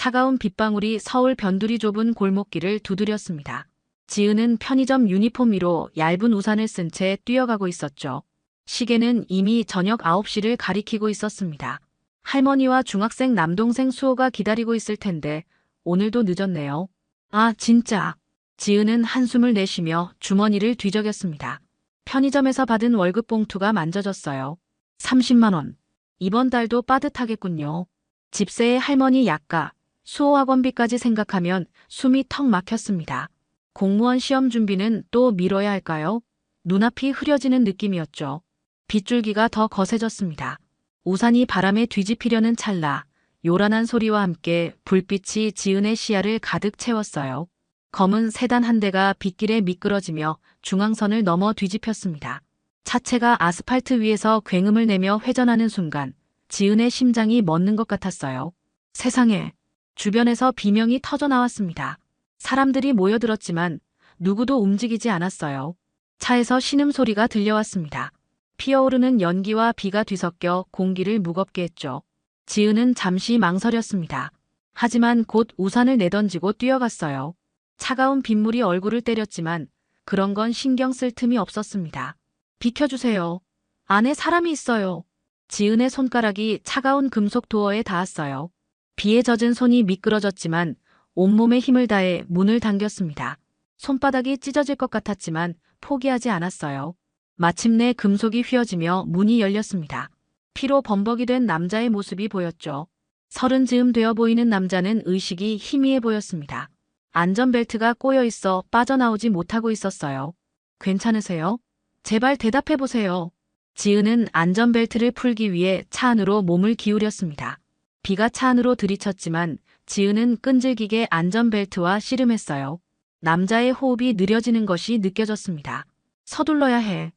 차가운 빗방울이 서울 변두리 좁은 골목길을 두드렸습니다. 지은은 편의점 유니폼 위로 얇은 우산을 쓴 채 뛰어가고 있었죠. 시계는 이미 저녁 9시를 가리키고 있었습니다. 할머니와 중학생 남동생 수호가 기다리고 있을 텐데 오늘도 늦었네요. 아, 진짜. 지은은 한숨을 내쉬며 주머니를 뒤적였습니다. 편의점에서 받은 월급 봉투가 만져졌어요. 30만 원. 이번 달도 빠듯하겠군요. 집세에 할머니 약가, 수호 학원비까지 생각하면 숨이 턱 막혔습니다. 공무원 시험 준비는 또 미뤄야 할까요? 눈앞이 흐려지는 느낌이었죠. 빗줄기가 더 거세졌습니다. 우산이 바람에 뒤집히려는 찰나 요란한 소리와 함께 불빛이 지은의 시야를 가득 채웠어요. 검은 세단 한 대가 빗길에 미끄러지며 중앙선을 넘어 뒤집혔습니다. 차체가 아스팔트 위에서 굉음을 내며 회전하는 순간 지은의 심장이 멎는 것 같았어요. 세상에, 주변에서 비명이 터져 나왔습니다. 사람들이 모여들었지만 누구도 움직이지 않았어요. 차에서 신음소리가 들려왔습니다. 피어오르는 연기와 비가 뒤섞여 공기를 무겁게 했죠. 지은은 잠시 망설였습니다. 하지만 곧 우산을 내던지고 뛰어갔어요. 차가운 빗물이 얼굴을 때렸지만 그런 건 신경 쓸 틈이 없었습니다. 비켜주세요. 안에 사람이 있어요. 지은의 손가락이 차가운 금속 도어에 닿았어요. 비에 젖은 손이 미끄러졌지만 온몸에 힘을 다해 문을 당겼습니다. 손바닥이 찢어질 것 같았지만 포기하지 않았어요. 마침내 금속이 휘어지며 문이 열렸습니다. 피로 범벅이 된 남자의 모습이 보였죠. 30 즈음 되어 보이는 남자는 의식이 희미해 보였습니다. 안전벨트가 꼬여 있어 빠져나오지 못하고 있었어요. 괜찮으세요? 제발 대답해보세요. 지은은 안전벨트를 풀기 위해 차 안으로 몸을 기울였습니다. 비가 차 안으로 들이쳤지만 지은은 끈질기게 안전벨트와 씨름했어요. 남자의 호흡이 느려지는 것이 느껴졌습니다. 서둘러야 해.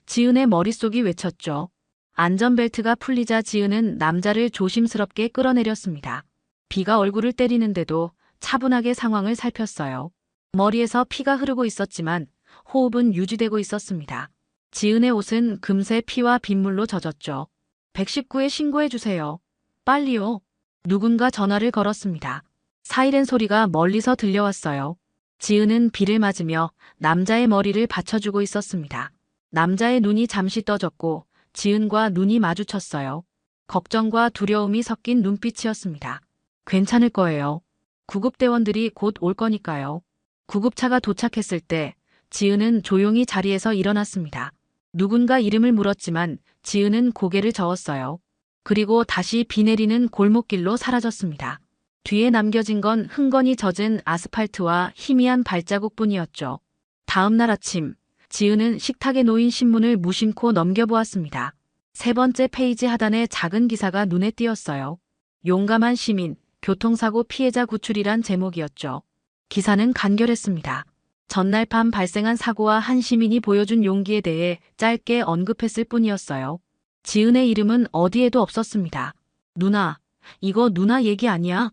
지은의 머릿속이 외쳤죠. 안전벨트가 풀리자 지은은 남자를 조심스럽게 끌어내렸습니다. 비가 얼굴을 때리는데도 차분하게 상황을 살폈어요. 머리에서 피가 흐르고 있었지만 호흡은 유지되고 있었습니다. 지은의 옷은 금세 피와 빗물로 젖었죠. 119에 신고해주세요. 빨리요. 누군가 전화를 걸었습니다. 사이렌 소리가 멀리서 들려왔어요. 지은은 비를 맞으며 남자의 머리를 받쳐주고 있었습니다. 남자의 눈이 잠시 떠졌고 지은과 눈이 마주쳤어요. 걱정과 두려움이 섞인 눈빛이었습니다. 괜찮을 거예요. 구급대원들이 곧 올 거니까요. 구급차가 도착했을 때 지은은 조용히 자리에서 일어났습니다. 누군가 이름을 물었지만 지은은 고개를 저었어요. 그리고 다시 비 내리는 골목길로 사라졌습니다. 뒤에 남겨진 건 흥건히 젖은 아스팔트와 희미한 발자국뿐이었죠. 다음 날 아침, 지은은 식탁에 놓인 신문을 무심코 넘겨보았습니다. 세 번째 페이지 하단에 작은 기사가 눈에 띄었어요. 용감한 시민, 교통사고 피해자 구출이란 제목이었죠. 기사는 간결했습니다. 전날 밤 발생한 사고와 한 시민이 보여준 용기에 대해 짧게 언급했을 뿐이었어요. 지은의 이름은 어디에도 없었습니다. 누나, 이거 누나 얘기 아니야?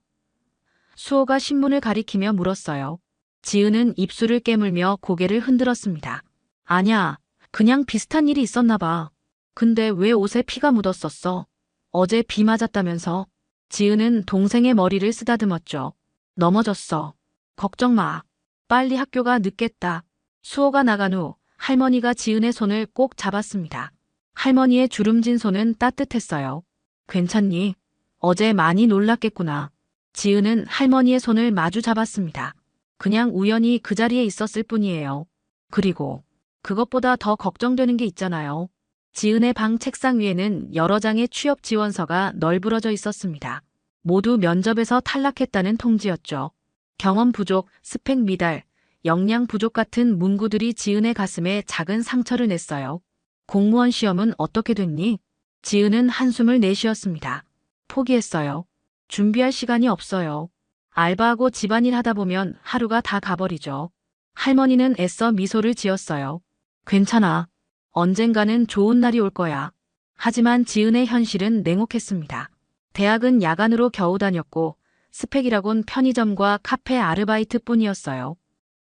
수호가 신문을 가리키며 물었어요. 지은은 입술을 깨물며 고개를 흔들었습니다. 아냐, 그냥 비슷한 일이 있었나 봐. 근데 왜 옷에 피가 묻었었어? 어제 비 맞았다면서? 지은은 동생의 머리를 쓰다듬었죠. 넘어졌어. 걱정 마. 빨리 학교가 늦겠다. 수호가 나간 후 할머니가 지은의 손을 꼭 잡았습니다. 할머니의 주름진 손은 따뜻했어요. 괜찮니? 어제 많이 놀랐겠구나. 지은은 할머니의 손을 마주 잡았습니다. 그냥 우연히 그 자리에 있었을 뿐이에요. 그리고 그것보다 더 걱정되는 게 있잖아요. 지은의 방 책상 위에는 여러 장의 취업 지원서가 널브러져 있었습니다. 모두 면접에서 탈락했다는 통지였죠. 경험 부족, 스펙 미달, 역량 부족 같은 문구들이 지은의 가슴에 작은 상처를 냈어요. 공무원 시험은 어떻게 됐니? 지은은 한숨을 내쉬었습니다. 포기했어요. 준비할 시간이 없어요. 알바하고 집안일 하다 보면 하루가 다 가버리죠. 할머니는 애써 미소를 지었어요. 괜찮아. 언젠가는 좋은 날이 올 거야. 하지만 지은의 현실은 냉혹했습니다. 대학은 야간으로 겨우 다녔고 스펙이라곤 편의점과 카페 아르바이트뿐이었어요.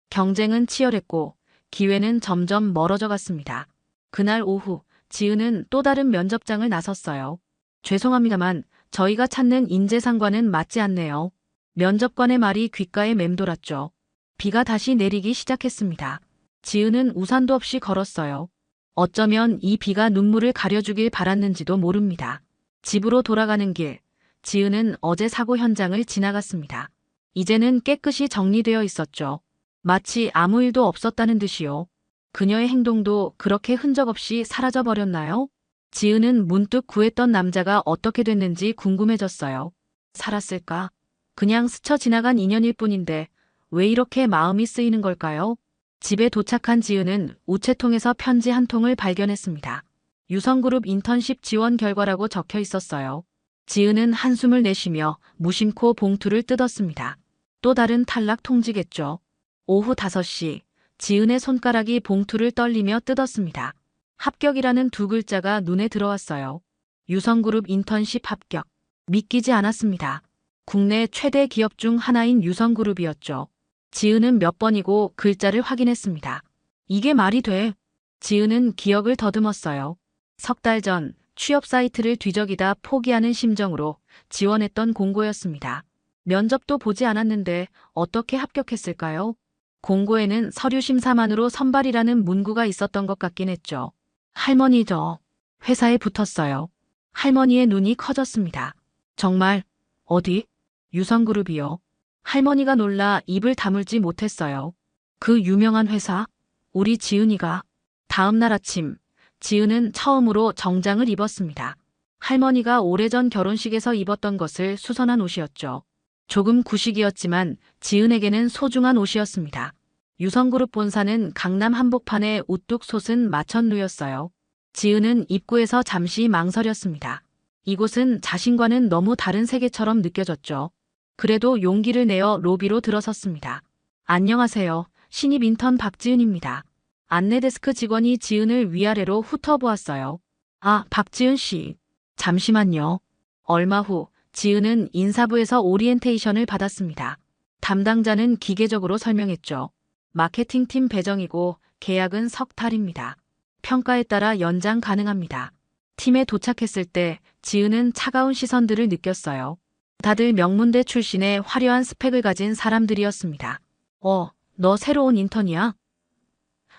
경쟁은 치열했고 기회는 점점 멀어져 갔습니다. 그날 오후 지은은 또 다른 면접장을 나섰어요. 죄송합니다만 저희가 찾는 인재상과는 맞지 않네요. 면접관의 말이 귓가에 맴돌았죠. 비가 다시 내리기 시작했습니다. 지은은 우산도 없이 걸었어요. 어쩌면 이 비가 눈물을 가려주길 바랐는지도 모릅니다. 집으로 돌아가는 길, 지은은 어제 사고 현장을 지나갔습니다. 이제는 깨끗이 정리되어 있었죠. 마치 아무 일도 없었다는 듯이요. 그녀의 행동도 그렇게 흔적 없이 사라져 버렸나요? 지은은 문득 구했던 남자가 어떻게 됐는지 궁금해졌어요. 살았을까? 그냥 스쳐 지나간 인연일 뿐인데 왜 이렇게 마음이 쓰이는 걸까요? 집에 도착한 지은은 우체통에서 편지 한 통을 발견했습니다. 유성그룹 인턴십 지원 결과라고 적혀 있었어요. 지은은 한숨을 내쉬며 무심코 봉투를 뜯었습니다. 또 다른 탈락 통지겠죠. 오후 5시, 지은의 손가락이 봉투를 떨리며 뜯었습니다. 합격이라는 두 글자가 눈에 들어왔어요. 유성그룹 인턴십 합격. 믿기지 않았습니다. 국내 최대 기업 중 하나인 유성그룹이었죠. 지은은 몇 번이고 글자를 확인했습니다. 이게 말이 돼? 지은은 기억을 더듬었어요. 석 달 전 취업 사이트를 뒤적이다 포기하는 심정으로 지원했던 공고였습니다. 면접도 보지 않았는데 어떻게 합격했을까요? 공고에는 서류 심사만으로 선발이라는 문구가 있었던 것 같긴 했죠. 할머니죠. 회사에 붙었어요. 할머니의 눈이 커졌습니다. 정말? 어디? 유성그룹이요. 할머니가 놀라 입을 다물지 못했어요. 그 유명한 회사? 우리 지은이가. 다음 날 아침, 지은은 처음으로 정장을 입었습니다. 할머니가 오래전 결혼식에서 입었던 것을 수선한 옷이었죠. 조금 구식이었지만 지은에게는 소중한 옷이었습니다. 유성그룹 본사는 강남 한복판에 우뚝 솟은 마천루였어요. 지은은 입구에서 잠시 망설였습니다. 이곳은 자신과는 너무 다른 세계처럼 느껴졌죠. 그래도 용기를 내어 로비로 들어섰습니다. 안녕하세요. 신입 인턴 박지은입니다. 안내데스크 직원이 지은을 위아래로 훑어보았어요. 아, 박지은 씨. 잠시만요. 얼마 후 지은은 인사부에서 오리엔테이션을 받았습니다. 담당자는 기계적으로 설명했죠. 마케팅팀 배정이고 계약은 석 달입니다. 평가에 따라 연장 가능합니다. 팀에 도착했을 때 지은은 차가운 시선들을 느꼈어요. 다들 명문대 출신의 화려한 스펙을 가진 사람들이었습니다. 너 새로운 인턴이야?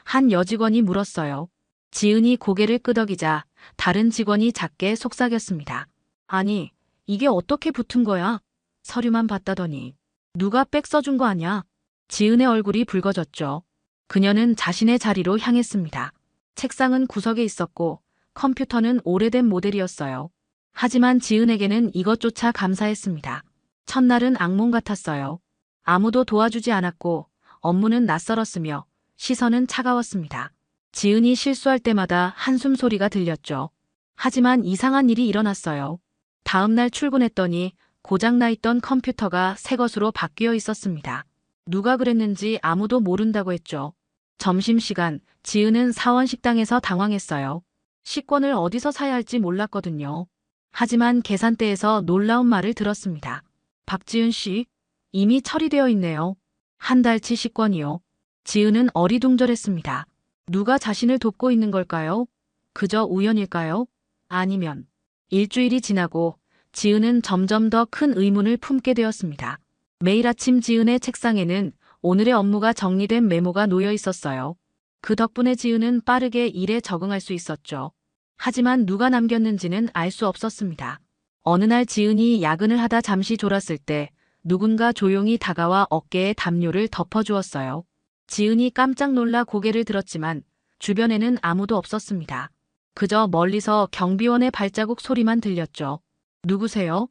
한 여직원이 물었어요. 지은이 고개를 끄덕이자 다른 직원이 작게 속삭였습니다. 아니, 이게 어떻게 붙은 거야? 서류만 봤다더니. 누가 백 써준 거 아냐? 지은의 얼굴이 붉어졌죠. 그녀는 자신의 자리로 향했습니다. 책상은 구석에 있었고 컴퓨터는 오래된 모델이었어요. 하지만 지은에게는 이것조차 감사했습니다. 첫날은 악몽 같았어요. 아무도 도와주지 않았고 업무는 낯설었으며 시선은 차가웠습니다. 지은이 실수할 때마다 한숨 소리가 들렸죠. 하지만 이상한 일이 일어났어요. 다음 날 출근했더니 고장나 있던 컴퓨터가 새 것으로 바뀌어 있었습니다. 누가 그랬는지 아무도 모른다고 했죠. 점심시간, 지은은 사원 식당에서 당황했어요. 식권을 어디서 사야 할지 몰랐거든요. 하지만 계산대에서 놀라운 말을 들었습니다. 박지은 씨, 이미 처리되어 있네요. 한 달치 식권이요. 지은은 어리둥절했습니다. 누가 자신을 돕고 있는 걸까요? 그저 우연일까요? 아니면 일주일이 지나고 지은은 점점 더 큰 의문을 품게 되었습니다. 매일 아침 지은의 책상에는 오늘의 업무가 정리된 메모가 놓여 있었어요. 그 덕분에 지은은 빠르게 일에 적응할 수 있었죠. 하지만 누가 남겼는지는 알 수 없었습니다. 어느 날 지은이 야근을 하다 잠시 졸았을 때 누군가 조용히 다가와 어깨에 담요를 덮어주었어요. 지은이 깜짝 놀라 고개를 들었지만 주변에는 아무도 없었습니다. 그저 멀리서 경비원의 발자국 소리만 들렸죠. 누구세요?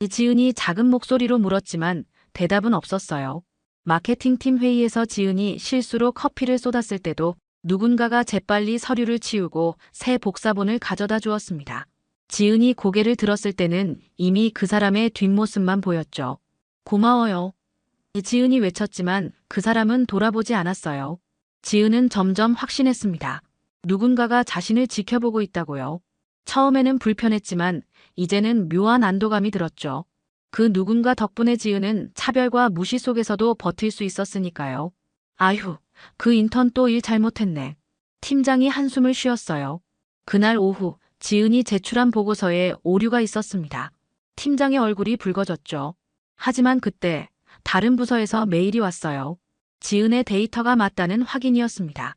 지은이 작은 목소리로 물었지만 대답은 없었어요. 마케팅팀 회의에서 지은이 실수로 커피를 쏟았을 때도 누군가가 재빨리 서류를 치우고 새 복사본을 가져다 주었습니다. 지은이 고개를 들었을 때는 이미 그 사람의 뒷모습만 보였죠. 고마워요. 지은이 외쳤지만 그 사람은 돌아보지 않았어요. 지은은 점점 확신했습니다. 누군가가 자신을 지켜보고 있다고요. 처음에는 불편했지만 이제는 묘한 안도감이 들었죠. 그 누군가 덕분에 지은은 차별과 무시 속에서도 버틸 수 있었으니까요. 아휴, 그 인턴 또 일 잘못했네. 팀장이 한숨을 쉬었어요. 그날 오후 지은이 제출한 보고서에 오류가 있었습니다. 팀장의 얼굴이 붉어졌죠. 하지만 그때 다른 부서에서 메일이 왔어요. 지은의 데이터가 맞다는 확인이었습니다.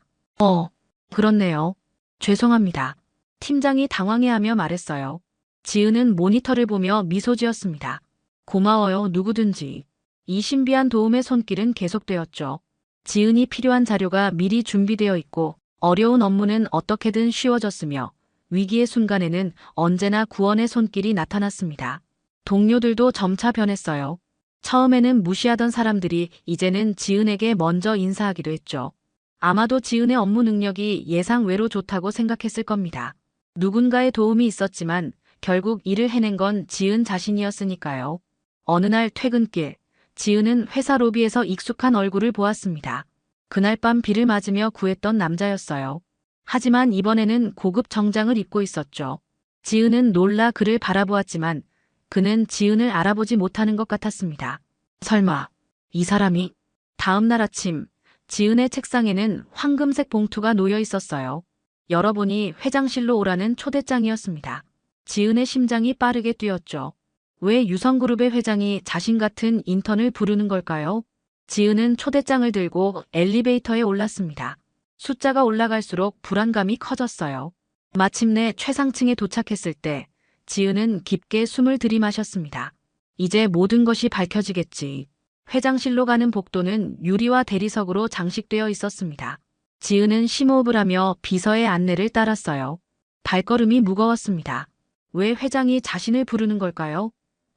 그렇네요. 죄송합니다. 팀장이 당황해하며 말했어요. 지은은 모니터를 보며 미소 지었습니다. 고마워요, 누구든지. 이 신비한 도움의 손길은 계속되었죠. 지은이 필요한 자료가 미리 준비되어 있고 어려운 업무는 어떻게든 쉬워졌으며 위기의 순간에는 언제나 구원의 손길이 나타났습니다. 동료들도 점차 변했어요. 처음에는 무시하던 사람들이 이제는 지은에게 먼저 인사하기도 했죠. 아마도 지은의 업무 능력이 예상 외로 좋다고 생각했을 겁니다. 누군가의 도움이 있었지만 결국 일을 해낸 건 지은 자신이었으니까요. 어느 날 퇴근길, 지은은 회사 로비에서 익숙한 얼굴을 보았습니다. 그날 밤 비를 맞으며 구했던 남자였어요. 하지만 이번에는 고급 정장을 입고 있었죠. 지은은 놀라 그를 바라보았지만 그는 지은을 알아보지 못하는 것 같았습니다. 설마 이 사람이? 다음 날 아침 지은의 책상에는 황금색 봉투가 놓여 있었어요. 열어보니 회장실로 오라는 초대장이었습니다. 지은의 심장이 빠르게 뛰었죠. 왜 유성그룹의 회장이 자신 같은 인턴을 부르는 걸까요? 지은은 초대장을 들고 엘리베이터에 올랐습니다. 숫자가 올라갈수록 불안감이 커졌어요. 마침내 최상층에 도착했을 때 지은은 깊게 숨을 들이마셨습니다. 이제 모든 것이 밝혀지겠지. 회장실로 가는 복도는 유리와 대리석으로 장식되어 있었습니다. 지은은 심호흡을 하며 비서의 안내를 따랐어요. 발걸음이 무거웠습니다. 왜 회장이 자신을 부르는 걸까요?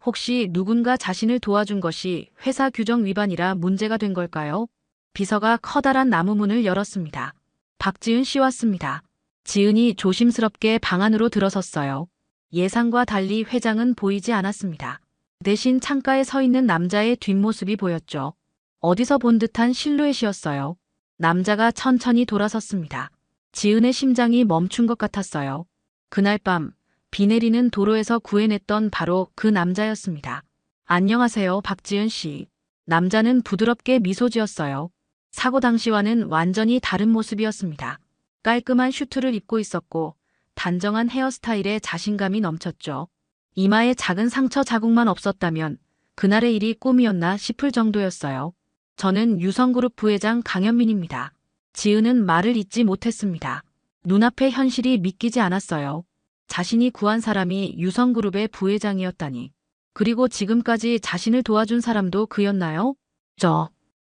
혹시 누군가 자신을 도와준 것이 회사 규정 위반이라 문제가 된 걸까요? 비서가 커다란 나무 문을 열었습니다. 박지은 씨 왔습니다. 지은이 조심스럽게 방 안으로 들어섰어요. 예상과 달리 회장은 보이지 않았습니다. 대신 창가에 서 있는 남자의 뒷모습이 보였죠. 어디서 본 듯한 실루엣이었어요. 남자가 천천히 돌아섰습니다. 지은의 심장이 멈춘 것 같았어요. 그날 밤 비 내리는 도로에서 구해냈던 바로 그 남자였습니다. 안녕하세요, 박지은 씨. 남자는 부드럽게 미소 지었어요. 사고 당시와는 완전히 다른 모습이었습니다. 깔끔한 슈트를 입고 있었고 단정한 헤어스타일에 자신감이 넘쳤죠. 이마에 작은 상처 자국만 없었다면 그날의 일이 꿈이었나 싶을 정도였어요. 저는 유성그룹 부회장 강현민입니다. 지은은 말을 잇지 못했습니다. 눈앞의 현실이 믿기지 않았어요. 자신이 구한 사람이 유성그룹의 부회장이었다니. 그리고 지금까지 자신을 도와준 사람도 그였나요?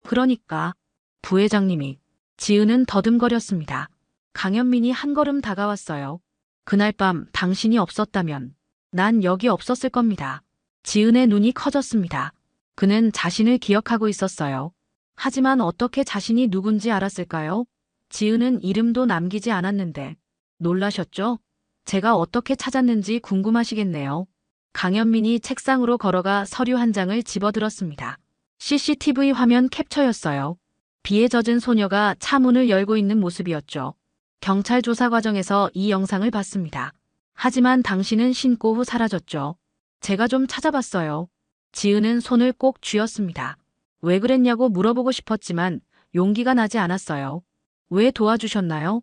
그러니까 부회장님이. 지은은 더듬거렸습니다. 강현민이 한 걸음 다가왔어요. 그날 밤 당신이 없었다면 난 여기 없었을 겁니다. 지은의 눈이 커졌습니다. 그는 자신을 기억하고 있었어요. 하지만 어떻게 자신이 누군지 알았을까요? 지은은 이름도 남기지 않았는데. 놀라셨죠? 제가 어떻게 찾았는지 궁금하시겠네요. 강현민이 책상으로 걸어가 서류 한 장을 집어들었습니다. CCTV 화면 캡처였어요. 비에 젖은 소녀가 차 문을 열고 있는 모습이었죠. 경찰 조사 과정에서 이 영상을 봤습니다. 하지만 당신은 신고 후 사라졌죠. 제가 좀 찾아봤어요. 지은은 손을 꼭 쥐었습니다. 왜 그랬냐고 물어보고 싶었지만 용기가 나지 않았어요. 왜 도와주셨나요?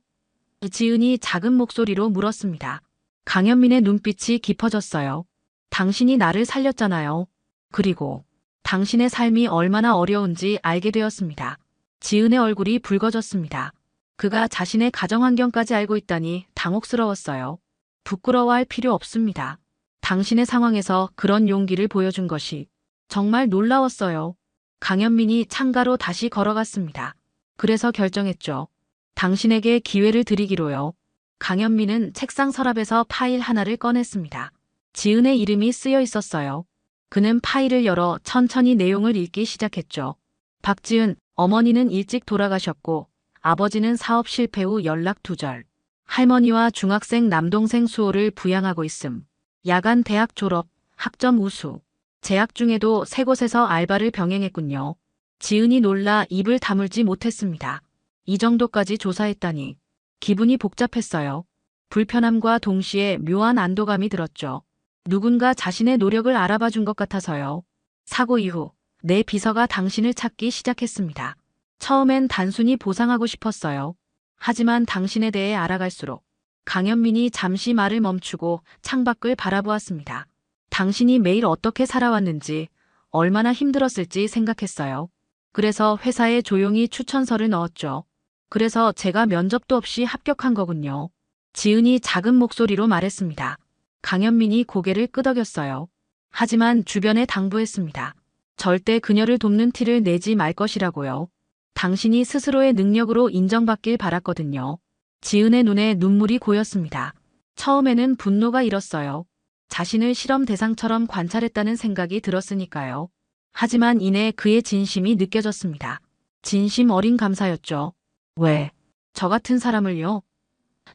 지은이 작은 목소리로 물었습니다. 강현민의 눈빛이 깊어졌어요. 당신이 나를 살렸잖아요. 그리고 당신의 삶이 얼마나 어려운지 알게 되었습니다. 지은의 얼굴이 붉어졌습니다. 그가 자신의 가정 환경까지 알고 있다니 당혹스러웠어요. 부끄러워할 필요 없습니다. 당신의 상황에서 그런 용기를 보여준 것이 정말 놀라웠어요. 강현민이 창가로 다시 걸어갔습니다. 그래서 결정했죠. 당신에게 기회를 드리기로요. 강현민은 책상 서랍에서 파일 하나를 꺼냈습니다. 지은의 이름이 쓰여 있었어요. 그는 파일을 열어 천천히 내용을 읽기 시작했죠. 박지은, 어머니는 일찍 돌아가셨고 아버지는 사업 실패 후 연락 두절. 할머니와 중학생 남동생 수호를 부양하고 있음. 야간 대학 졸업, 학점 우수. 재학 중에도 세 곳에서 알바를 병행했군요. 지은이 놀라 입을 다물지 못했습니다. 이 정도까지 조사했다니. 기분이 복잡했어요. 불편함과 동시에 묘한 안도감이 들었죠. 누군가 자신의 노력을 알아봐 준 것 같아서요. 사고 이후 내 비서가 당신을 찾기 시작했습니다. 처음엔 단순히 보상하고 싶었어요. 하지만 당신에 대해 알아갈수록 강현민이 잠시 말을 멈추고 창밖을 바라보았습니다. 당신이 매일 어떻게 살아왔는지, 얼마나 힘들었을지 생각했어요. 그래서 회사에 조용히 추천서를 넣었죠. 그래서 제가 면접도 없이 합격한 거군요. 지은이 작은 목소리로 말했습니다. 강현민이 고개를 끄덕였어요. 하지만 주변에 당부했습니다. 절대 그녀를 돕는 티를 내지 말 것이라고요. 당신이 스스로의 능력으로 인정받길 바랐거든요. 지은의 눈에 눈물이 고였습니다. 처음에는 분노가 일었어요. 자신을 실험 대상처럼 관찰했다는 생각이 들었으니까요. 하지만 이내 그의 진심이 느껴졌습니다. 진심 어린 감사였죠. 왜? 저 같은 사람을요?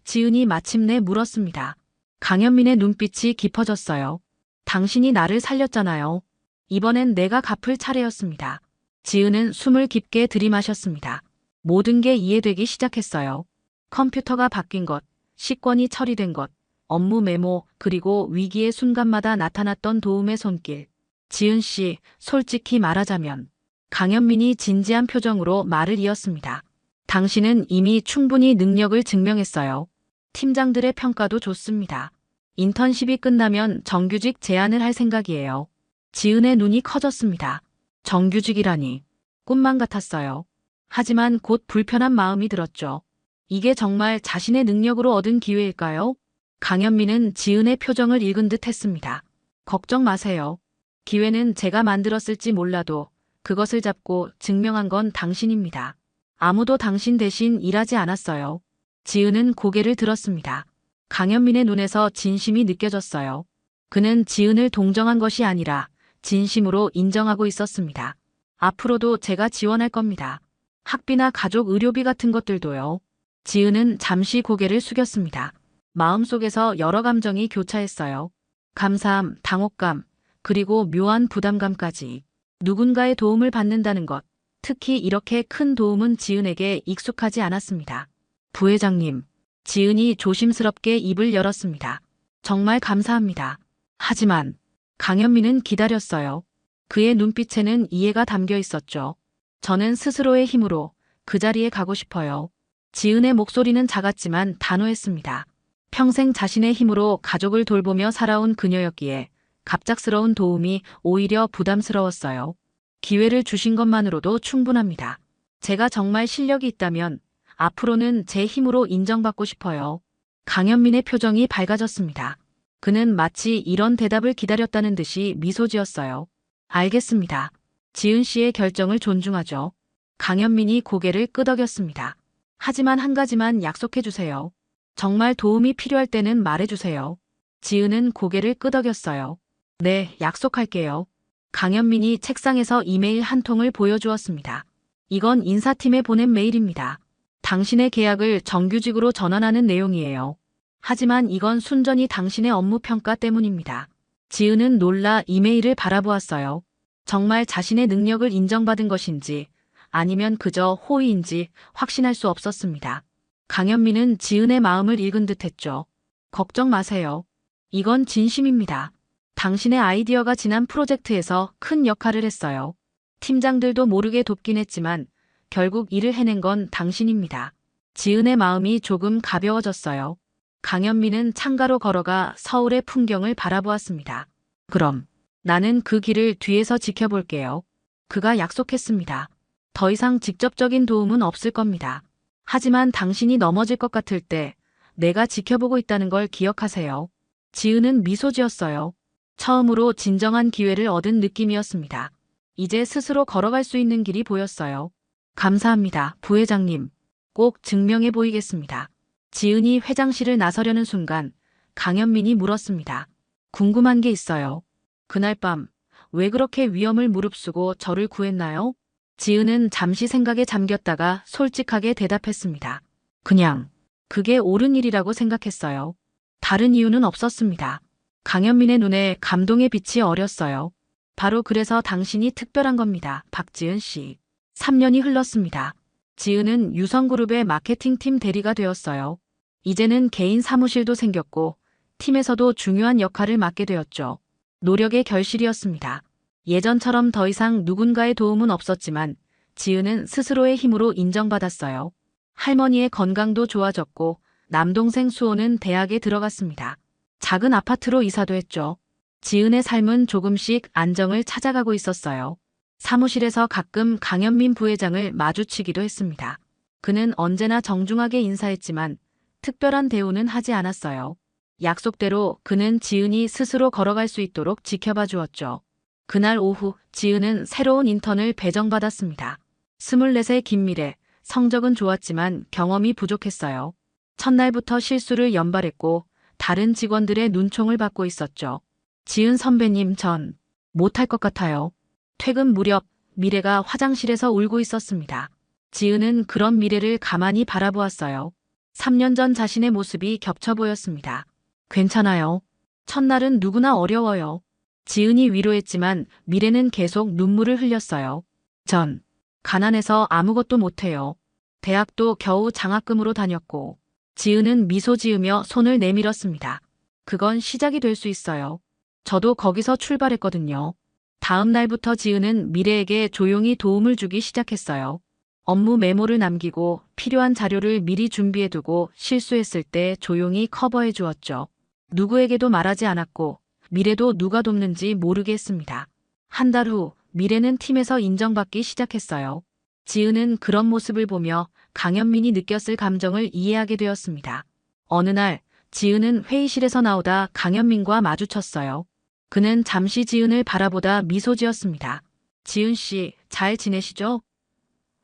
지은이 마침내 물었습니다. 강현민의 눈빛이 깊어졌어요. 당신이 나를 살렸잖아요. 이번엔 내가 갚을 차례였습니다. 지은은 숨을 깊게 들이마셨습니다. 모든 게 이해되기 시작했어요. 컴퓨터가 바뀐 것, 식권이 처리된 것, 업무 메모, 그리고 위기의 순간마다 나타났던 도움의 손길. 지은 씨, 솔직히 말하자면 강현민이 진지한 표정으로 말을 이었습니다. 당신은 이미 충분히 능력을 증명했어요. 팀장들의 평가도 좋습니다. 인턴십이 끝나면 정규직 제안을 할 생각이에요. 지은의 눈이 커졌습니다. 정규직이라니. 꿈만 같았어요. 하지만 곧 불편한 마음이 들었죠. 이게 정말 자신의 능력으로 얻은 기회일까요? 강현민은 지은의 표정을 읽은 듯 했습니다. 걱정 마세요. 기회는 제가 만들었을지 몰라도 그것을 잡고 증명한 건 당신입니다. 아무도 당신 대신 일하지 않았어요. 지은은 고개를 들었습니다. 강현민의 눈에서 진심이 느껴졌어요. 그는 지은을 동정한 것이 아니라 진심으로 인정하고 있었습니다. 앞으로도 제가 지원할 겁니다. 학비나 가족 의료비 같은 것들도요. 지은은 잠시 고개를 숙였습니다. 마음속에서 여러 감정이 교차했어요. 감사함, 당혹감, 그리고 묘한 부담감까지. 누군가의 도움을 받는다는 것, 특히 이렇게 큰 도움은 지은에게 익숙하지 않았습니다. 부회장님, 지은이 조심스럽게 입을 열었습니다. 정말 감사합니다. 하지만 강현민은 기다렸어요. 그의 눈빛에는 이해가 담겨 있었죠. 저는 스스로의 힘으로 그 자리에 가고 싶어요. 지은의 목소리는 작았지만 단호했습니다. 평생 자신의 힘으로 가족을 돌보며 살아온 그녀였기에 갑작스러운 도움이 오히려 부담스러웠어요. 기회를 주신 것만으로도 충분합니다. 제가 정말 실력이 있다면 앞으로는 제 힘으로 인정받고 싶어요. 강현민의 표정이 밝아졌습니다. 그는 마치 이런 대답을 기다렸다는 듯이 미소 지었어요. 알겠습니다. 지은 씨의 결정을 존중하죠. 강현민이 고개를 끄덕였습니다. 하지만 한 가지만 약속해 주세요. 정말 도움이 필요할 때는 말해주세요. 지은은 고개를 끄덕였어요. 네, 약속할게요. 강현민이 책상에서 이메일 한 통을 보여주었습니다. 이건 인사팀에 보낸 메일입니다. 당신의 계약을 정규직으로 전환하는 내용이에요. 하지만 이건 순전히 당신의 업무 평가 때문입니다. 지은은 놀라 이메일을 바라보았어요. 정말 자신의 능력을 인정받은 것인지 아니면 그저 호의인지 확신할 수 없었습니다. 강현민은 지은의 마음을 읽은 듯했죠. 걱정 마세요. 이건 진심입니다. 당신의 아이디어가 지난 프로젝트에서 큰 역할을 했어요. 팀장들도 모르게 돕긴 했지만 결국 일을 해낸 건 당신입니다. 지은의 마음이 조금 가벼워졌어요. 강현민은 창가로 걸어가 서울의 풍경을 바라보았습니다. 그럼 나는 그 길을 뒤에서 지켜볼게요. 그가 약속했습니다. 더 이상 직접적인 도움은 없을 겁니다. 하지만 당신이 넘어질 것 같을 때 내가 지켜보고 있다는 걸 기억하세요. 지은은 미소 지었어요. 처음으로 진정한 기회를 얻은 느낌이었습니다. 이제 스스로 걸어갈 수 있는 길이 보였어요. 감사합니다, 부회장님. 꼭 증명해 보이겠습니다. 지은이 회장실을 나서려는 순간 강현민이 물었습니다. 궁금한 게 있어요. 그날 밤 왜 그렇게 위험을 무릅쓰고 저를 구했나요? 지은은 잠시 생각에 잠겼다가 솔직하게 대답했습니다. 그냥 그게 옳은 일이라고 생각했어요. 다른 이유는 없었습니다. 강현민의 눈에 감동의 빛이 어렸어요. 바로 그래서 당신이 특별한 겁니다, 박지은 씨. 3년이 흘렀습니다. 지은은 유성그룹의 마케팅팀 대리가 되었어요. 이제는 개인 사무실도 생겼고 팀에서도 중요한 역할을 맡게 되었죠. 노력의 결실이었습니다. 예전처럼 더 이상 누군가의 도움은 없었지만 지은은 스스로의 힘으로 인정받았어요. 할머니의 건강도 좋아졌고 남동생 수호는 대학에 들어갔습니다. 작은 아파트로 이사도 했죠. 지은의 삶은 조금씩 안정을 찾아가고 있었어요. 사무실에서 가끔 강현민 부회장을 마주치기도 했습니다. 그는 언제나 정중하게 인사했지만 특별한 대우는 하지 않았어요. 약속대로 그는 지은이 스스로 걸어갈 수 있도록 지켜봐 주었죠. 그날 오후 지은은 새로운 인턴을 배정받았습니다. 24세 김미래, 성적은 좋았지만 경험이 부족했어요. 첫날부터 실수를 연발했고 다른 직원들의 눈총을 받고 있었죠. 지은 선배님 전 못할 것 같아요. 퇴근 무렵 미래가 화장실에서 울고 있었습니다. 지은은 그런 미래를 가만히 바라보았어요. 3년 전 자신의 모습이 겹쳐 보였습니다. 괜찮아요. 첫날은 누구나 어려워요. 지은이 위로했지만 미래는 계속 눈물을 흘렸어요. 전 가난해서 아무것도 못해요. 대학도 겨우 장학금으로 다녔고. 지은은 미소 지으며 손을 내밀었습니다. 그건 시작이 될 수 있어요. 저도 거기서 출발했거든요. 다음 날부터 지은은 미래에게 조용히 도움을 주기 시작했어요. 업무 메모를 남기고 필요한 자료를 미리 준비해두고 실수했을 때 조용히 커버해 주었죠. 누구에게도 말하지 않았고 미래도 누가 돕는지 모르게 했습니다. 한 달 후 미래는 팀에서 인정받기 시작했어요. 지은은 그런 모습을 보며 강현민이 느꼈을 감정을 이해하게 되었습니다. 어느 날 지은은 회의실에서 나오다 강현민과 마주쳤어요. 그는 잠시 지은을 바라보다 미소 지었습니다. 지은 씨, 잘 지내시죠?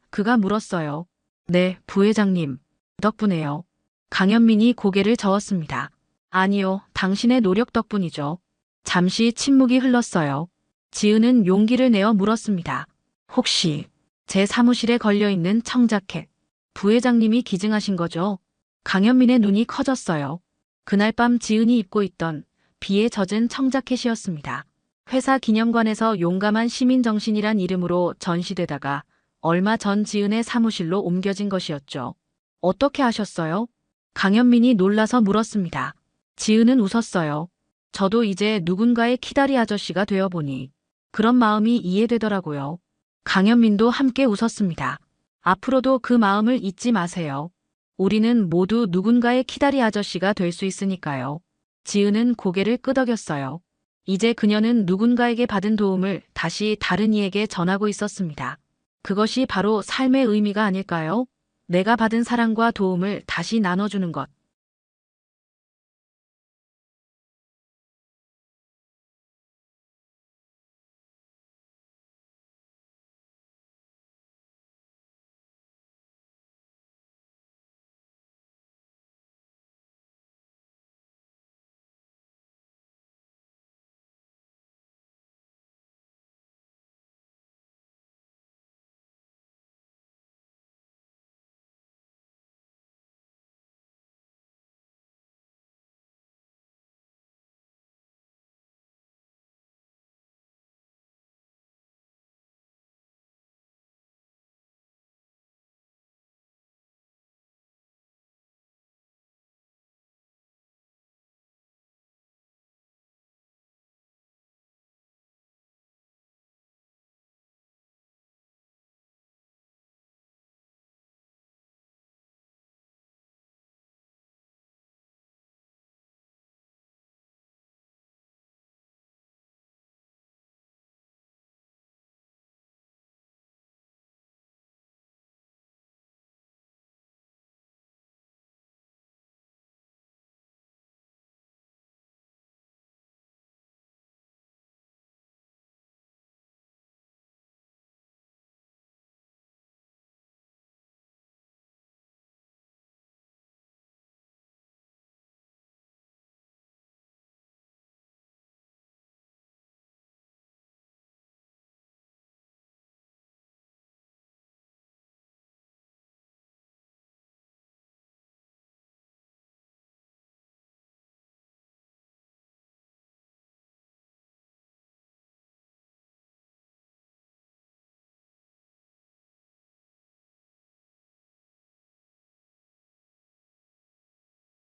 그가 물었어요. 네, 부회장님. 덕분에요. 강현민이 고개를 저었습니다. 아니요, 당신의 노력 덕분이죠. 잠시 침묵이 흘렀어요. 지은은 용기를 내어 물었습니다. 혹시 제 사무실에 걸려있는 청자켓, 부회장님이 기증하신 거죠? 강현민의 눈이 커졌어요. 그날 밤 지은이 입고 있던 비에 젖은 청자켓이었습니다. 회사 기념관에서 용감한 시민정신이란 이름으로 전시되다가 얼마 전 지은의 사무실로 옮겨진 것이었죠. 어떻게 하셨어요? 강현민이 놀라서 물었습니다. 지은은 웃었어요. 저도 이제 누군가의 키다리 아저씨가 되어보니 그런 마음이 이해되더라고요. 강현민도 함께 웃었습니다. 앞으로도 그 마음을 잊지 마세요. 우리는 모두 누군가의 키다리 아저씨가 될 수 있으니까요. 지은은 고개를 끄덕였어요. 이제 그녀는 누군가에게 받은 도움을 다시 다른 이에게 전하고 있었습니다. 그것이 바로 삶의 의미가 아닐까요? 내가 받은 사랑과 도움을 다시 나눠주는 것.